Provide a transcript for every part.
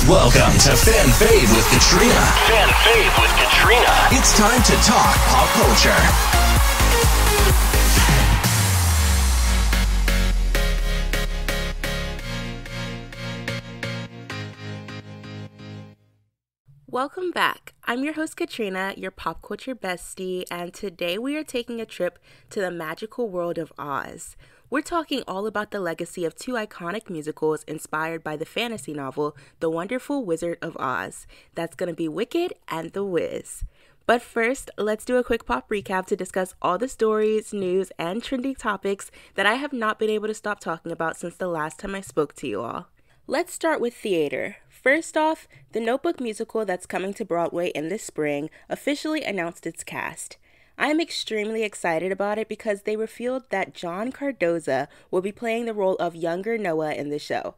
Welcome to Fan Fave with Katrina. Fan Fave with Katrina. It's time to talk pop culture. Welcome back. I'm your host Katrina, your pop culture bestie, and today we are taking a trip to the magical world of Oz. We're talking all about the legacy of two iconic musicals inspired by the fantasy novel, The Wonderful Wizard of Oz. That's going to be Wicked and The Wiz. But first, let's do a quick pop recap to discuss all the stories, news, and trending topics that I have not been able to stop talking about since the last time I spoke to you all. Let's start with theater. First off, the Notebook musical that's coming to Broadway in this spring officially announced its cast. I am extremely excited about it because they revealed that John Cardoza will be playing the role of younger Noah in the show.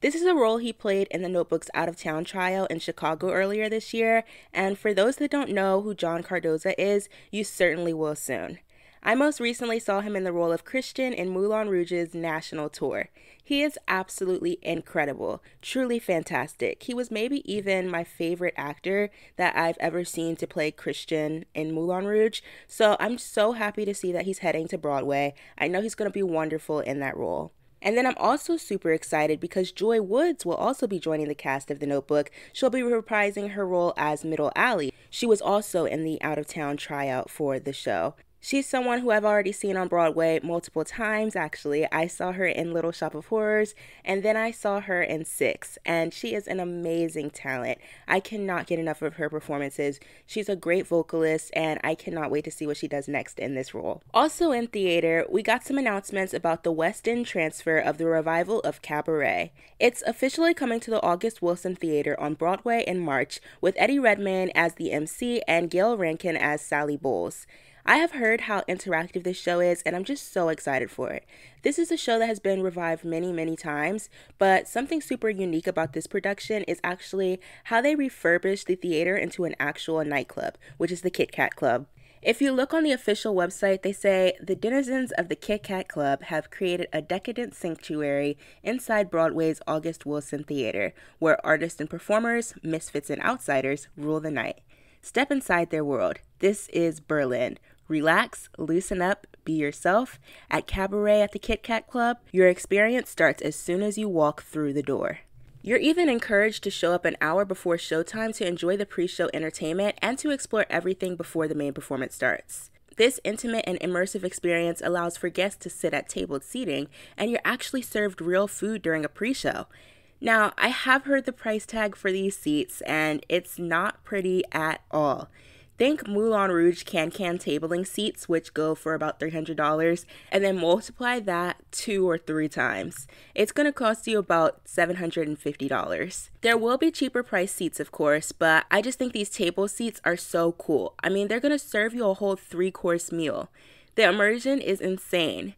This is a role he played in the Notebook's out-of-town trial in Chicago earlier this year, and for those that don't know who John Cardoza is, you certainly will soon. I most recently saw him in the role of Christian in Moulin Rouge's national tour. He is absolutely incredible, truly fantastic. He was maybe even my favorite actor that I've ever seen to play Christian in Moulin Rouge, so I'm so happy to see that he's heading to Broadway. I know he's going to be wonderful in that role. And then I'm also super excited because Joy Woods will also be joining the cast of The Notebook. She'll be reprising her role as Middle Alley. She was also in the out-of-town tryout for the show. She's someone who I've already seen on Broadway multiple times, actually. I saw her in Little Shop of Horrors, and then I saw her in Six, and she is an amazing talent. I cannot get enough of her performances. She's a great vocalist, and I cannot wait to see what she does next in this role. Also in theater, we got some announcements about the West End transfer of the revival of Cabaret. It's officially coming to the August Wilson Theater on Broadway in March, with Eddie Redmayne as the MC and Gail Rankin as Sally Bowles. I have heard how interactive this show is, and I'm just so excited for it. This is a show that has been revived many times, but something super unique about this production is actually how they refurbished the theater into an actual nightclub, which is the Kit Kat Club. If you look on the official website, they say the denizens of the Kit Kat Club have created a decadent sanctuary inside Broadway's August Wilson Theater, where artists and performers, misfits and outsiders, rule the night. Step inside their world. This is Berlin. Relax, loosen up, be yourself. At Cabaret at the Kit Kat Club, your experience starts as soon as you walk through the door. You're even encouraged to show up an hour before showtime to enjoy the pre-show entertainment and to explore everything before the main performance starts. This intimate and immersive experience allows for guests to sit at tabled seating, and you're actually served real food during a pre-show. Now, I have heard the price tag for these seats, and it's not pretty at all. Think Moulin Rouge can-can tabling seats, which go for about $300, and then multiply that 2 or 3 times. It's going to cost you about $750. There will be cheaper price seats, of course, but I just think these table seats are so cool. I mean, they're going to serve you a whole 3-course meal. The immersion is insane.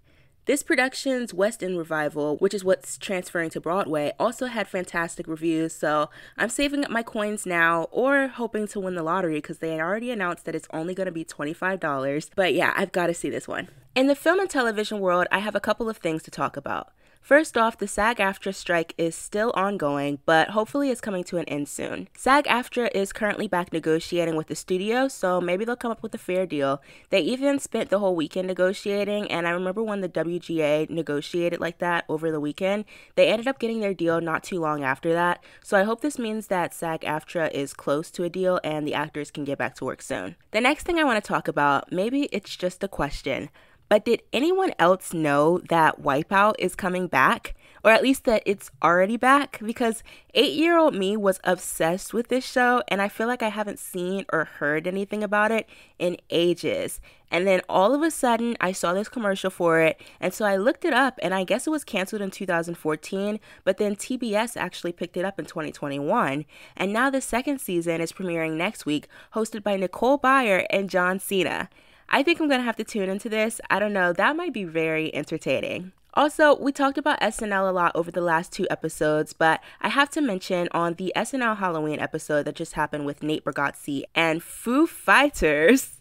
This production's West End revival, which is what's transferring to Broadway, also had fantastic reviews, so I'm saving up my coins now or hoping to win the lottery because they had already announced that it's only going to be $25. But yeah, I've got to see this one. In the film and television world, I have a couple of things to talk about. First off, the SAG-AFTRA strike is still ongoing, but hopefully it's coming to an end soon. SAG-AFTRA is currently back negotiating with the studio, so maybe they'll come up with a fair deal. They even spent the whole weekend negotiating, and I remember when the WGA negotiated like that over the weekend, they ended up getting their deal not too long after that, so I hope this means that SAG-AFTRA is close to a deal and the actors can get back to work soon. The next thing I want to talk about, maybe it's just a question, but did anyone else know that Wipeout is coming back? Or at least that it's already back? Because 8-year-old me was obsessed with this show, and I feel like I haven't seen or heard anything about it in ages. And then all of a sudden, I saw this commercial for it, and so I looked it up, and I guess it was canceled in 2014, but then TBS actually picked it up in 2021. And now the second season is premiering next week, hosted by Nicole Byer and John Cena. I think I'm going to have to tune into this. I don't know, that might be very entertaining. Also, we talked about SNL a lot over the last 2 episodes, but I have to mention on the SNL Halloween episode that just happened with Nate Bargatze and Foo Fighters,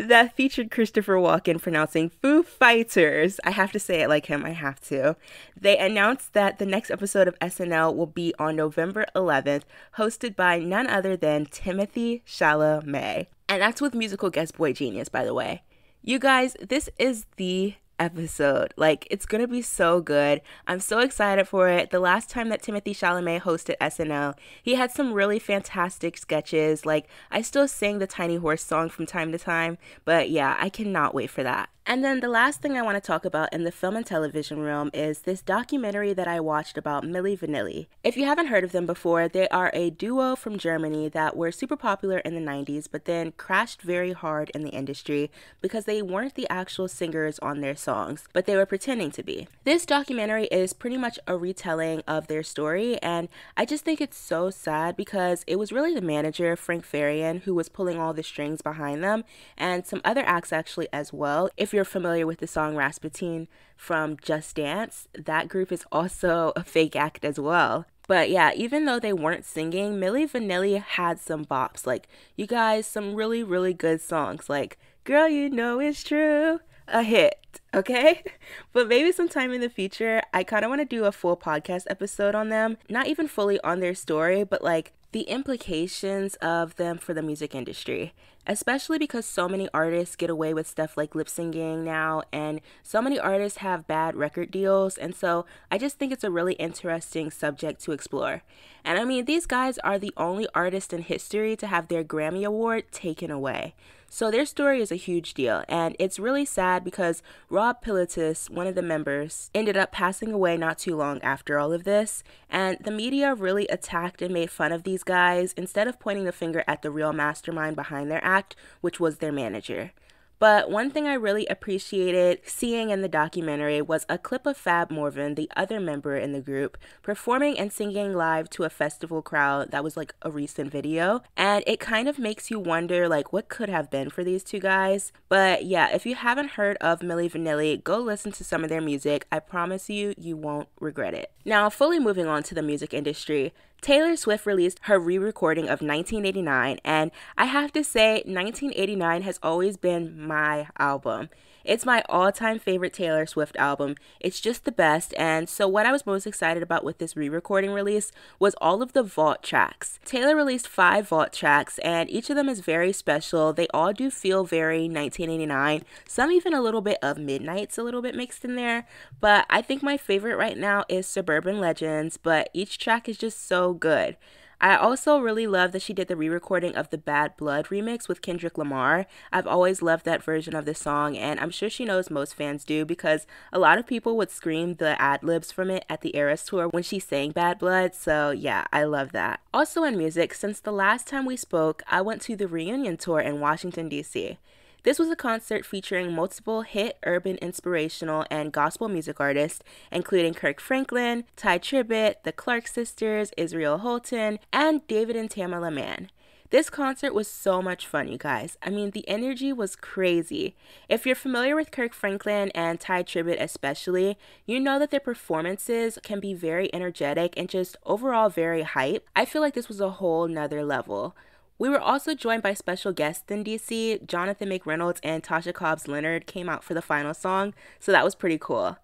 that featured Christopher Walken pronouncing Foo Fighters. I have to say it like him, I have to. They announced that the next episode of SNL will be on November 11th, hosted by none other than Timothée Chalamet. And that's with musical guest Boy Genius, by the way. You guys, this is the episode. Like, it's gonna be so good. I'm so excited for it. The last time that Timothée Chalamet hosted SNL, he had some really fantastic sketches. Like, I still sing the Tiny Horse song from time to time, but yeah, I cannot wait for that. And then the last thing I want to talk about in the film and television realm is this documentary that I watched about Milli Vanilli. If you haven't heard of them before, they are a duo from Germany that were super popular in the 90s, but then crashed very hard in the industry because they weren't the actual singers on their songs, but they were pretending to be. This documentary is pretty much a retelling of their story, and I just think it's so sad because it was really the manager, Frank Farian, who was pulling all the strings behind them, and some other acts actually as well. If you're familiar with the song Rasputin from Just Dance, that group is also a fake act as well. But yeah, even though they weren't singing, Milli Vanilli had some bops. Like, you guys, some really, really good songs. Like, Girl, You Know It's True, a hit, okay? But maybe sometime in the future, I kind of want to do a full podcast episode on them. Not even fully on their story, but like the implications of them for the music industry. Especially because so many artists get away with stuff like lip syncing now, and so many artists have bad record deals, and so I just think it's a really interesting subject to explore. And I mean, these guys are the only artists in history to have their Grammy Award taken away. So their story is a huge deal, and it's really sad because Rob Pilatus, one of the members, ended up passing away not too long after all of this, and the media really attacked and made fun of these guys instead of pointing the finger at the real mastermind behind their act, which was their manager. But one thing I really appreciated seeing in the documentary was a clip of Fab Morvan, the other member in the group, performing and singing live to a festival crowd that was like a recent video. And it kind of makes you wonder like what could have been for these two guys. But yeah, if you haven't heard of Milli Vanilli, go listen to some of their music. I promise you, you won't regret it. Now, fully moving on to the music industry, Taylor Swift released her re-recording of 1989, and I have to say 1989 has always been my album. It's my all-time favorite Taylor Swift album. It's just the best, and so what I was most excited about with this re-recording release was all of the vault tracks. Taylor released 5 vault tracks, and each of them is very special. They all do feel very 1989, some even a little bit of Midnight's a little bit mixed in there, but I think my favorite right now is Suburban Legends, but each track is just so good. I also really love that she did the re-recording of the Bad Blood remix with Kendrick Lamar. I've always loved that version of the song, and I'm sure she knows most fans do because a lot of people would scream the ad-libs from it at the Eras Tour when she sang Bad Blood, so yeah, I love that. Also in music, since the last time we spoke, I went to the reunion tour in Washington, D.C. This was a concert featuring multiple hit urban inspirational and gospel music artists, including Kirk Franklin, Ty Tribbett, the Clark Sisters, Israel Houghton, and David and Tamela Mann. This concert was so much fun, you guys. I mean, the energy was crazy. If you're familiar with Kirk Franklin and Ty Tribbett especially, you know that their performances can be very energetic and just overall very hype. I feel like this was a whole nother level. We were also joined by special guests in DC. Jonathan McReynolds and Tasha Cobbs Leonard came out for the final song, so that was pretty cool.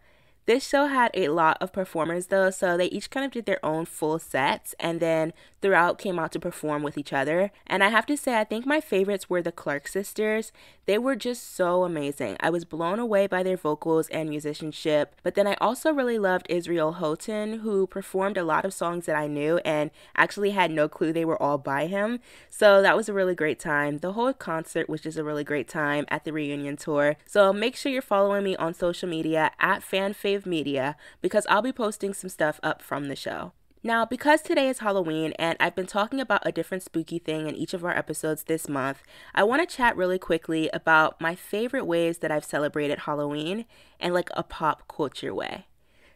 This show had a lot of performers though, so they each kind of did their own full sets and then throughout came out to perform with each other. And I have to say, I think my favorites were the Clark Sisters. They were just so amazing. I was blown away by their vocals and musicianship, but then I also really loved Israel Houghton, who performed a lot of songs that I knew and actually had no clue they were all by him. So that was a really great time. The whole concert was just a really great time at the reunion tour. So make sure you're following me on social media at Fan Fave Media because I'll be posting some stuff up from the show. Now, because today is Halloween and I've been talking about a different spooky thing in each of our episodes this month, I want to chat really quickly about my favorite ways that I've celebrated Halloween in like a pop culture way.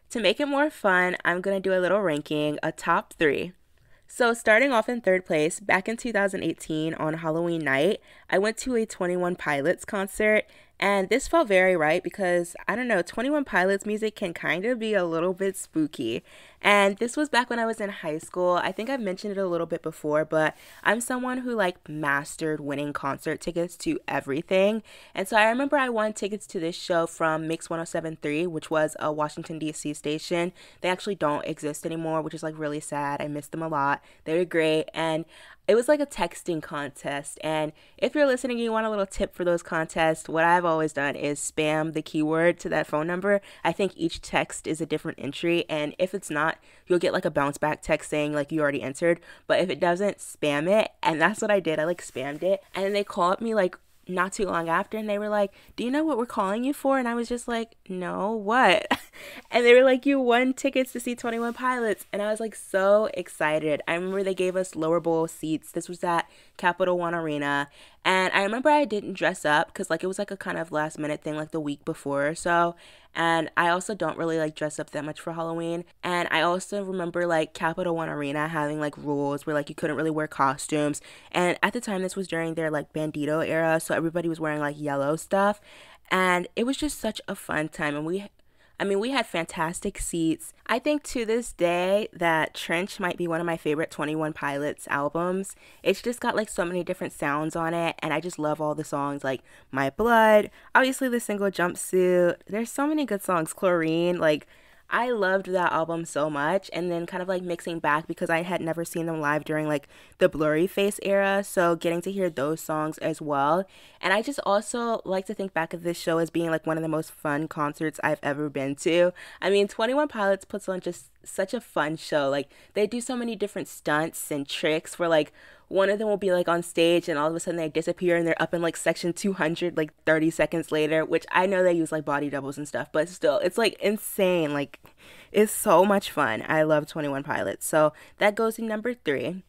To make it more fun, I'm going to do a little ranking, a top 3. So starting off in 3rd place, back in 2018 on Halloween night, I went to a 21 Pilots concert. And this felt very right because, I don't know, 21 Pilots music can kind of be a little bit spooky. And this was back when I was in high school. I think I've mentioned it a little bit before, but I'm someone who like mastered winning concert tickets to everything. And so I remember I won tickets to this show from Mix 107.3, which was a Washington, D.C. station. They actually don't exist anymore, which is like really sad. I miss them a lot. They were great. And it was like a texting contest. And if you're listening and you want a little tip for those contests, what I've always done is spam the keyword to that phone number. I think each text is a different entry. And if it's not, you'll get like a bounce back text saying like you already entered. But if it doesn't, spam it. And that's what I did. I like spammed it. And then they called me like not too long after and they were like, do you know what we're calling you for? And I was just like, no, what? And they were like, you won tickets to see 21 Pilots. And I was like so excited. I remember they gave us lower bowl seats. This was at Capital One Arena. And I remember I didn't dress up because like it was like a kind of last minute thing like the week before or so. And I also don't really like dress up that much for Halloween. And I also remember like Capital One Arena having like rules where like you couldn't really wear costumes. And at the time this was during their like Bandito era, so everybody was wearing like yellow stuff. And it was just such a fun time. And we had fantastic seats. I think to this day that Trench might be one of my favorite 21 Pilots albums. It's just got like so many different sounds on it, and I just love all the songs like My Blood, obviously the single Jumpsuit. There's so many good songs, Chlorine, like I loved that album so much. And then kind of like mixing back because I had never seen them live during like the Blurry Face era, so getting to hear those songs as well. And I just also like to think back of this show as being like one of the most fun concerts I've ever been to. I mean, 21 Pilots puts on just such a fun show. Like they do so many different stunts and tricks where like one of them will be like on stage and all of a sudden they disappear and they're up in like section 200 like 30 seconds later, which I know they use like body doubles and stuff, but still it's like insane. Like it's so much fun. I love 21 Pilots. So that goes in number 3.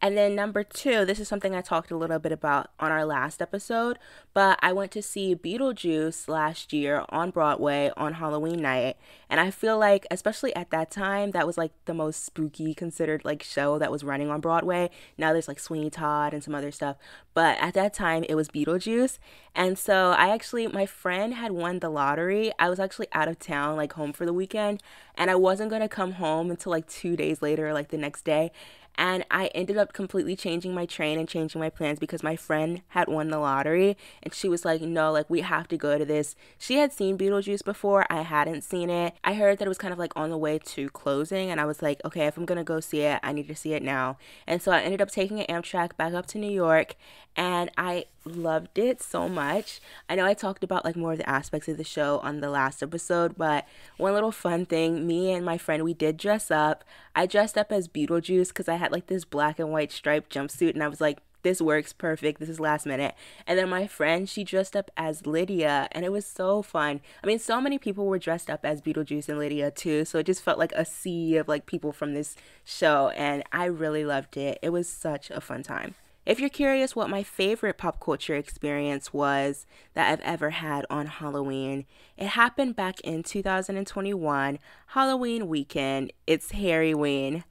And then number 2, this is something I talked a little bit about on our last episode, but I went to see Beetlejuice last year on Broadway on Halloween night. And I feel like, especially at that time, that was like the most spooky considered like show that was running on Broadway. Now there's like Sweeney Todd and some other stuff. But at that time, it was Beetlejuice. And so my friend had won the lottery. I was actually out of town, like home for the weekend. And I wasn't going to come home until like 2 days later, like the next day. And I ended up completely changing my train and changing my plans because my friend had won the lottery. And she was like, no, like we have to go to this. She had seen Beetlejuice before. I hadn't seen it. I heard that it was kind of like on the way to closing. And I was like, okay, if I'm going to go see it, I need to see it now. And so I ended up taking an Amtrak back up to New York. And I loved it so much. I know I talked about like more of the aspects of the show on the last episode, but one little fun thing, me and my friend, we did dress up. I dressed up as Beetlejuice because I had like this black and white striped jumpsuit and I was like, this works perfect. This is last minute. And then my friend, she dressed up as Lydia and it was so fun. I mean, so many people were dressed up as Beetlejuice and Lydia too. So it just felt like a sea of like people from this show and I really loved it. It was such a fun time. If you're curious what my favorite pop culture experience was that I've ever had on Halloween, it happened back in 2021, Halloween weekend. It's Harryween.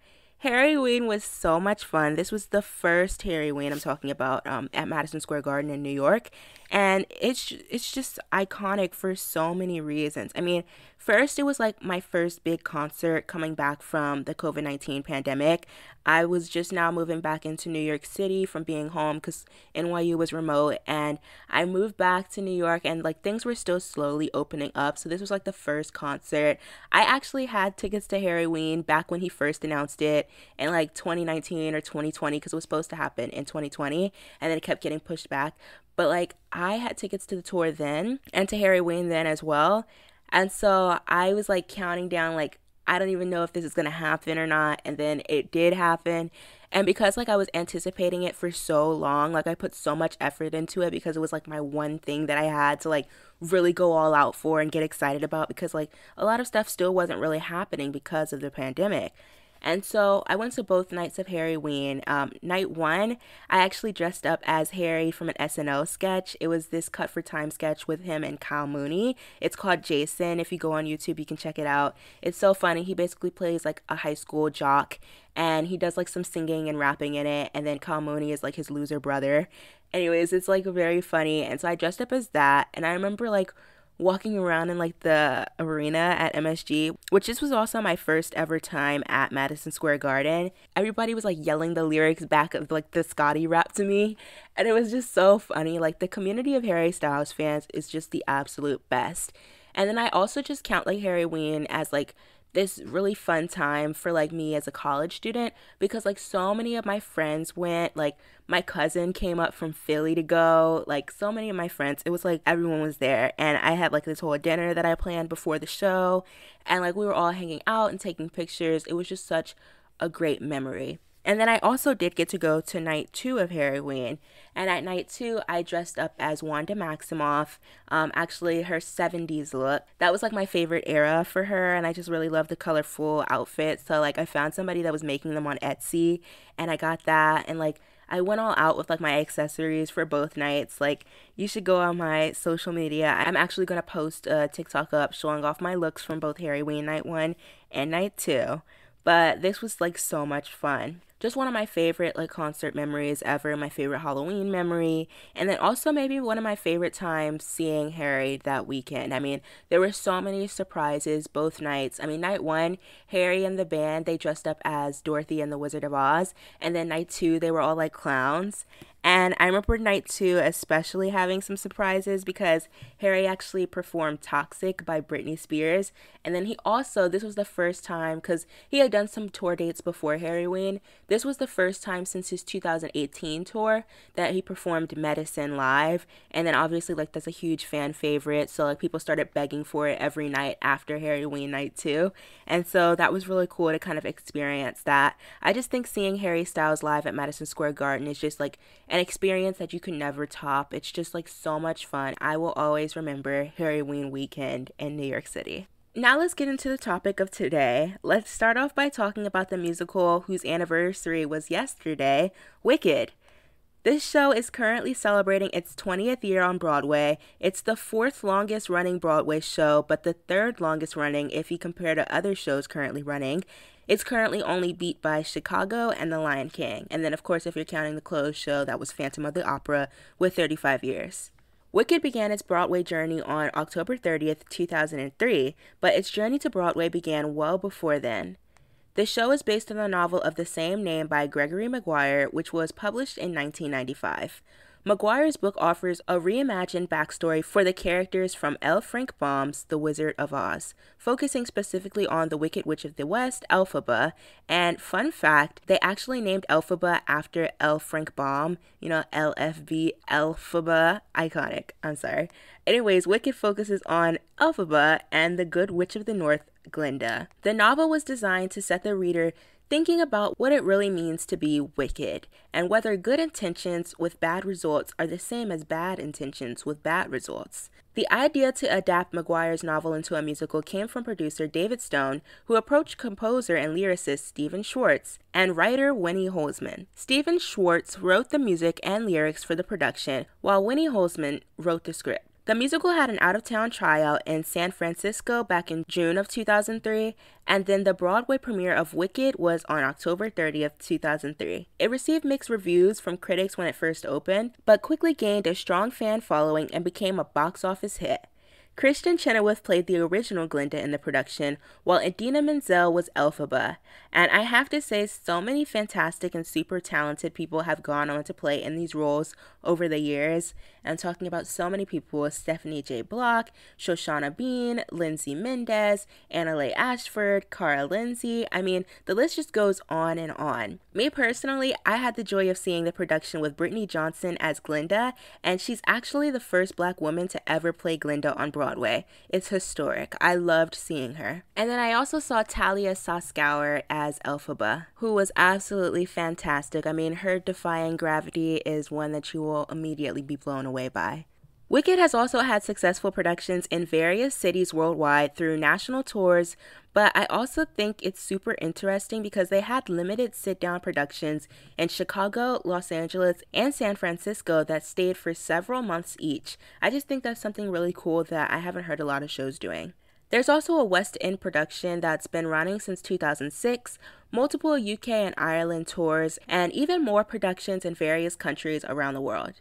Harryween was so much fun. This was the first Harryween I'm talking about at Madison Square Garden in New York. And it's just iconic for so many reasons. I mean, first, it was like my first big concert coming back from the COVID-19 pandemic. I was just now moving back into New York City from being home because NYU was remote. And I moved back to New York and like things were still slowly opening up. So this was like the first concert. I actually had tickets to Harryween back when he first announced it in like 2019 or 2020 because it was supposed to happen in 2020. And then it kept getting pushed back. But like I had tickets to the tour then and to Harryween then as well. And so I was like counting down like I don't even know if this is going to happen or not. And then it did happen. And because like I was anticipating it for so long, like I put so much effort into it because it was like my one thing that I had to like really go all out for and get excited about because like a lot of stuff still wasn't really happening because of the pandemic. And so I went to both nights of Harryween. Night one, I actually dressed up as Harry from an SNL sketch. It was this Cut for Time sketch with him and Kyle Mooney. It's called Jason. If you go on YouTube, you can check it out. It's so funny. He basically plays like a high school jock, and he does like some singing and rapping in it. And then Kyle Mooney is like his loser brother. Anyways, it's like very funny. And so I dressed up as that. And I remember like walking around in like the arena at MSG, which this was also my first ever time at Madison Square Garden. Everybody was like yelling the lyrics back of like the Scotty rap to me, and it was just so funny. Like the community of Harry Styles fans is just the absolute best. And then I also just count like Harryween as like this really fun time for like me as a college student, because like so many of my friends went. Like my cousin came up from Philly to go, like so many of my friends, it was like everyone was there, and I had like this whole dinner that I planned before the show, and like we were all hanging out and taking pictures. It was just such a great memory. And then I also did get to go to night two of Harryween. And at night two, I dressed up as Wanda Maximoff, actually her 70s look. That was like my favorite era for her, and I just really loved the colorful outfits. So like I found somebody that was making them on Etsy, and I got that, and like I went all out with like my accessories for both nights. Like you should go on my social media. I'm actually going to post a TikTok up showing off my looks from both Harryween night one and night two. But this was like so much fun. Just one of my favorite like concert memories ever, my favorite Halloween memory, and then also maybe one of my favorite times seeing Harry that weekend. I mean, there were so many surprises both nights. I mean, night one, Harry and the band, they dressed up as Dorothy and the Wizard of Oz, and then night two, they were all like clowns. And I remember night two especially having some surprises, because Harry actually performed Toxic by Britney Spears. And then he also, this was the first time, because he had done some tour dates before Harryween. This was the first time since his 2018 tour that he performed Medicine live. And then obviously like that's a huge fan favorite. So like people started begging for it every night after Harryween night two. And so that was really cool to kind of experience that. I just think seeing Harry Styles live at Madison Square Garden is just like an experience that you can never top. It's just like so much fun. I will always remember Harryween weekend in New York City. Now let's get into the topic of today. Let's start off by talking about the musical whose anniversary was yesterday, Wicked. This show is currently celebrating its 20th year on Broadway. It's the fourth longest running Broadway show, but the third longest running if you compare to other shows currently running. It's currently only beat by Chicago and The Lion King. And then, of course, if you're counting the closed show, that was Phantom of the Opera with 35 years. Wicked began its Broadway journey on October 30th, 2003, but its journey to Broadway began well before then. The show is based on the novel of the same name by Gregory Maguire, which was published in 1995. Maguire's book offers a reimagined backstory for the characters from L. Frank Baum's The Wizard of Oz, focusing specifically on the Wicked Witch of the West, Elphaba. And fun fact, they actually named Elphaba after L. Frank Baum, you know, LFB, Elphaba, iconic, I'm sorry. Anyways, Wicked focuses on Elphaba and the Good Witch of the North, Glinda. The novel was designed to set the reader thinking about what it really means to be wicked, and whether good intentions with bad results are the same as bad intentions with bad results. The idea to adapt Maguire's novel into a musical came from producer David Stone, who approached composer and lyricist Stephen Schwartz and writer Winnie Holzman. Stephen Schwartz wrote the music and lyrics for the production, while Winnie Holzman wrote the script. The musical had an out-of-town tryout in San Francisco back in June of 2003, and then the Broadway premiere of Wicked was on October 30th, 2003. It received mixed reviews from critics when it first opened, but quickly gained a strong fan following and became a box office hit. Kristen Chenoweth played the original Glinda in the production, while Idina Menzel was Elphaba. And I have to say, so many fantastic and super talented people have gone on to play in these roles over the years. I'm talking about so many people: Stephanie J. Block, Shoshana Bean, Lindsay Mendez, Annalay Ashford, Cara Lindsay. I mean, the list just goes on and on. Me personally, I had the joy of seeing the production with Brittany Johnson as Glinda, and she's actually the first Black woman to ever play Glinda on Broadway. It's historic. I loved seeing her. And then I also saw Talia Saskauer as Elphaba, who was absolutely fantastic. I mean, her defying gravity is one that you will immediately be blown away by. Wicked has also had successful productions in various cities worldwide through national tours, but I also think it's super interesting because they had limited sit-down productions in Chicago, Los Angeles, and San Francisco that stayed for several months each. I just think that's something really cool that I haven't heard a lot of shows doing. There's also a West End production that's been running since 2006, multiple UK and Ireland tours, and even more productions in various countries around the world.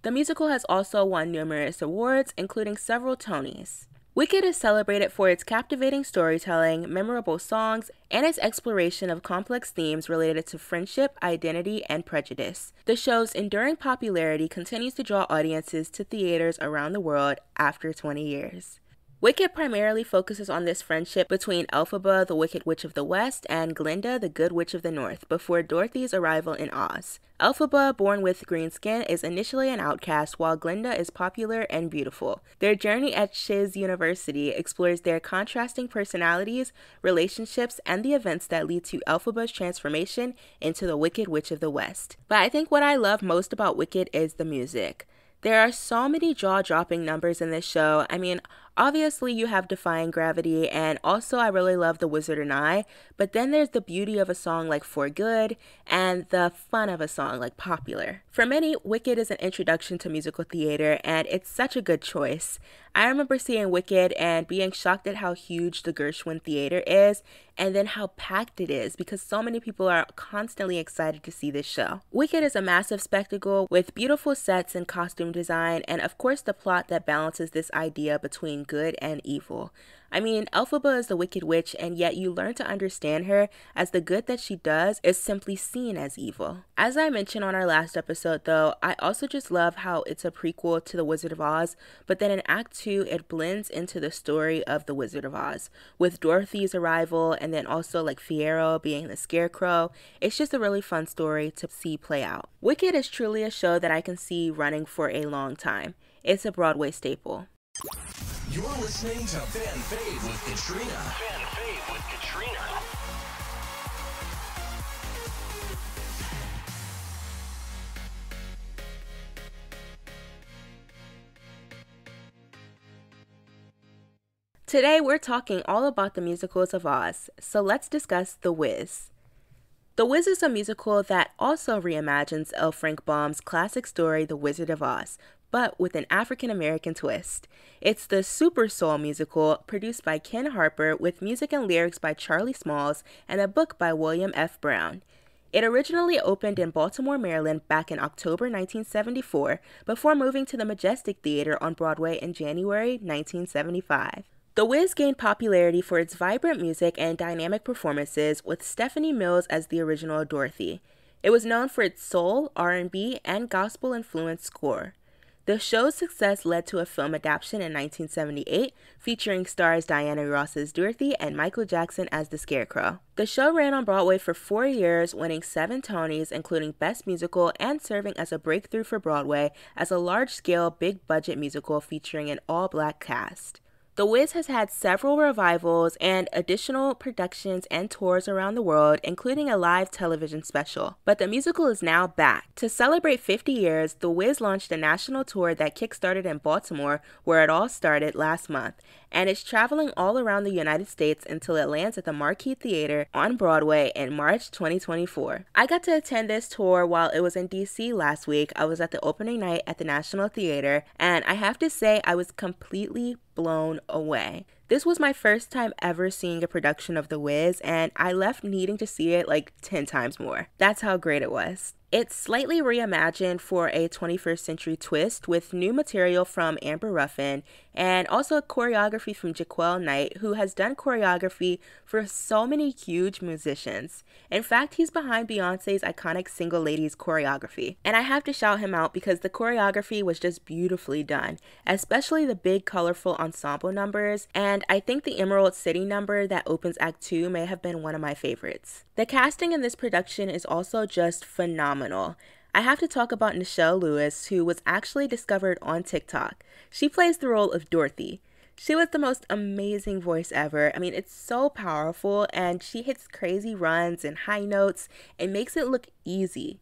The musical has also won numerous awards, including several Tonys. Wicked is celebrated for its captivating storytelling, memorable songs, and its exploration of complex themes related to friendship, identity, and prejudice. The show's enduring popularity continues to draw audiences to theaters around the world after 20 years. Wicked primarily focuses on this friendship between Elphaba, the Wicked Witch of the West, and Glinda, the Good Witch of the North, before Dorothy's arrival in Oz. Elphaba, born with green skin, is initially an outcast, while Glinda is popular and beautiful. Their journey at Shiz University explores their contrasting personalities, relationships, and the events that lead to Elphaba's transformation into the Wicked Witch of the West. But I think what I love most about Wicked is the music. There are so many jaw-dropping numbers in this show. I mean, obviously you have Defying Gravity, and also I really love The Wizard and I, but then there's the beauty of a song like For Good, and the fun of a song like Popular. For many, Wicked is an introduction to musical theater, and it's such a good choice. I remember seeing Wicked and being shocked at how huge the Gershwin Theater is, and then how packed it is, because so many people are constantly excited to see this show. Wicked is a massive spectacle with beautiful sets and costume design, and of course the plot that balances this idea between good and evil. I mean, Elphaba is the Wicked Witch, and yet you learn to understand her as the good that she does is simply seen as evil. As I mentioned on our last episode though, I also just love how it's a prequel to The Wizard of Oz, but then in Act 2 it blends into the story of The Wizard of Oz, with Dorothy's arrival and then also like Fiyero being the Scarecrow. It's just a really fun story to see play out. Wicked is truly a show that I can see running for a long time. It's a Broadway staple. You're listening to Fan Fave with Katrina. Fan Fave with Katrina. Today we're talking all about the musicals of Oz, so let's discuss The Wiz. The Wiz is a musical that also reimagines L. Frank Baum's classic story, The Wizard of Oz, but with an African-American twist. It's the Super Soul musical produced by Ken Harper with music and lyrics by Charlie Smalls and a book by William F. Brown. It originally opened in Baltimore, Maryland back in October 1974 before moving to the Majestic Theater on Broadway in January 1975. The Wiz gained popularity for its vibrant music and dynamic performances with Stephanie Mills as the original Dorothy. It was known for its soul, R&B, and gospel-influenced score. The show's success led to a film adaptation in 1978 featuring stars Diana Ross as Dorothy and Michael Jackson as the Scarecrow. The show ran on Broadway for 4 years, winning 7 Tonys, including Best Musical, and serving as a breakthrough for Broadway as a large-scale, big-budget musical featuring an all-black cast. The Wiz has had several revivals and additional productions and tours around the world, including a live television special. But the musical is now back. To celebrate 50 years, The Wiz launched a national tour that kickstarted in Baltimore, where it all started last month, and it's traveling all around the United States until it lands at the Marquis Theater on Broadway in March 2024. I got to attend this tour while it was in DC last week. I was at the opening night at the National Theater, and I have to say I was completely blown away. This was my first time ever seeing a production of The Wiz, and I left needing to see it like 10 times more. That's how great it was. It's slightly reimagined for a 21st century twist with new material from Amber Ruffin and also choreography from Jaquel Knight, who has done choreography for so many huge musicians. In fact, he's behind Beyonce's iconic Single Ladies choreography. And I have to shout him out because the choreography was just beautifully done, especially the big colorful ensemble numbers, and I think the Emerald City number that opens Act 2 may have been one of my favorites. The casting in this production is also just phenomenal. I have to talk about Nichelle Lewis, who was actually discovered on TikTok. She plays the role of Dorothy. She was the most amazing voice ever. I mean, it's so powerful, and she hits crazy runs and high notes and makes it look easy.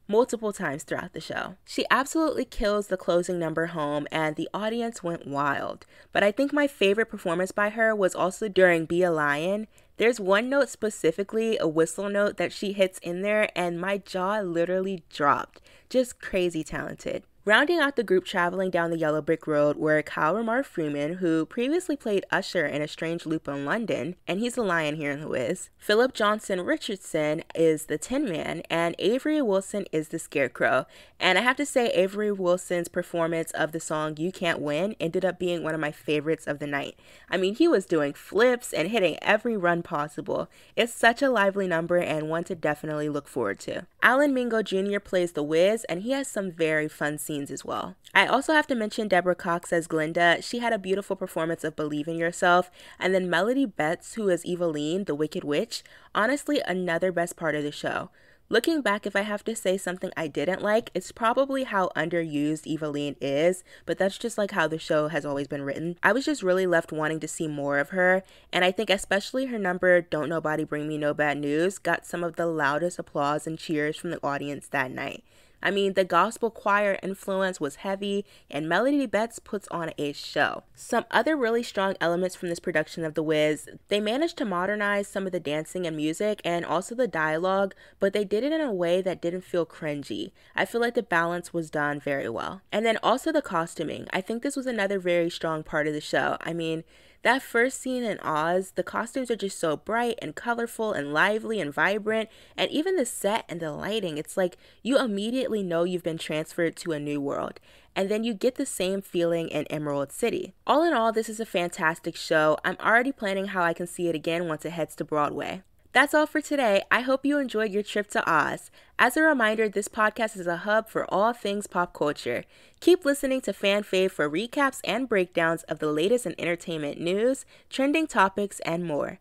multiple times throughout the show. She absolutely kills the closing number home and the audience went wild. But I think my favorite performance by her was also during Be a Lion. There's one note specifically, a whistle note that she hits in there, and my jaw literally dropped. Just crazy talented. Rounding out the group traveling down the yellow brick road were Kyle Ramar Freeman, who previously played Usher in A Strange Loop in London, and he's the lion here in The Wiz. Philip Johnson Richardson is the Tin Man, and Avery Wilson is the Scarecrow. And I have to say, Avery Wilson's performance of the song You Can't Win ended up being one of my favorites of the night. I mean, he was doing flips and hitting every run possible. It's such a lively number and one to definitely look forward to. Alan Mingo Jr. plays the Wiz, and he has some very fun scenes as well. I also have to mention Deborah Cox as Glinda. She had a beautiful performance of Believe in Yourself. And then Melody Betts, who is Eveline, the Wicked Witch. Honestly, another best part of the show. Looking back, if I have to say something I didn't like, it's probably how underused Eveline is, but that's just like how the show has always been written. I was just really left wanting to see more of her, and I think especially her number, Don't Nobody Bring Me No Bad News, got some of the loudest applause and cheers from the audience that night. I mean, the gospel choir influence was heavy, and Melody Betts puts on a show. Some other really strong elements from this production of The Wiz, they managed to modernize some of the dancing and music and also the dialogue, but they did it in a way that didn't feel cringy. I feel like the balance was done very well. And then also the costuming. I think this was another very strong part of the show. I mean, that first scene in Oz, the costumes are just so bright and colorful and lively and vibrant, and even the set and the lighting, it's like you immediately know you've been transferred to a new world. And then you get the same feeling in Emerald City. All in all, this is a fantastic show. I'm already planning how I can see it again once it heads to Broadway. That's all for today. I hope you enjoyed your trip to Oz. As a reminder, this podcast is a hub for all things pop culture. Keep listening to Fan Fave for recaps and breakdowns of the latest in entertainment news, trending topics, and more.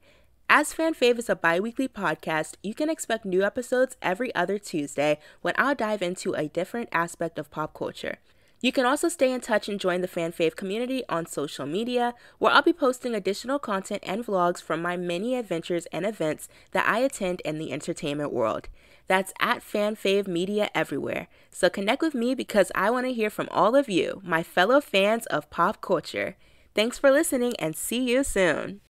As Fan Fave is a bi-weekly podcast, you can expect new episodes every other Tuesday when I'll dive into a different aspect of pop culture. You can also stay in touch and join the Fan Fave community on social media, where I'll be posting additional content and vlogs from my many adventures and events that I attend in the entertainment world. That's at Fan Fave Media everywhere. So connect with me because I want to hear from all of you, my fellow fans of pop culture. Thanks for listening and see you soon.